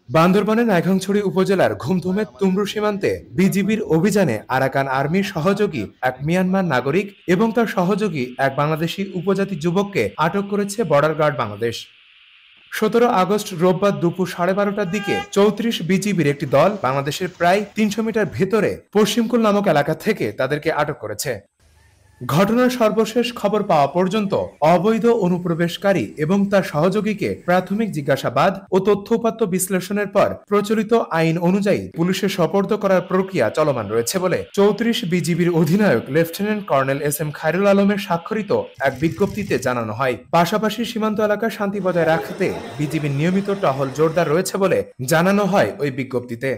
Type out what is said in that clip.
বান্দরবানের নাইখাংছড়ি উপজেলার ঘুমধুমের তুমরু সীমান্তে বিজিবির অভিযানে আরাকান আর্মির সহযোগী এক মিয়ানমার নাগরিক এবং তার সহযোগী এক বাংলাদেশি উপজাতি যুবককে আটক করেছে বর্ডার গার্ড বাংলাদেশ। 17 আগস্ট রোববার দুপুর 12:30টার দিকে 34 বিজিবির একটি দল বাংলাদেশের প্রায় 300 মিটার ভেতরে পশ্চিমকুল নামক এলাকা থেকে তাদেরকে আটক করেছে। ঘটনার সর্বশেষ খবর পাওয়া পর্যন্ত অবৈধ অনুপ্রবেশকারী এবং তার সহযোগীকে প্রাথমিক জিজ্ঞাসাবাদ ও তথ্য উপাত্ত বিশ্লেষণের পর প্রচলিত আইন অনুযায়ী পুলিশে সোপর্দ করার প্রক্রিয়া চলমান রয়েছে বলে 34 বিজিবির অধিনায়ক lieutenant colonel S M Khairul আলমের স্বাক্ষরিত এক বিজ্ঞপ্তিতে জানানো হয়। পাশাপাশি সীমান্ত এলাকার শান্তি বজায় রাখতে বিজিবির নিয়মিত টহল জোরদার রয়েছে বলে জানানো হয় ওই বিজ্ঞপ্তিতে।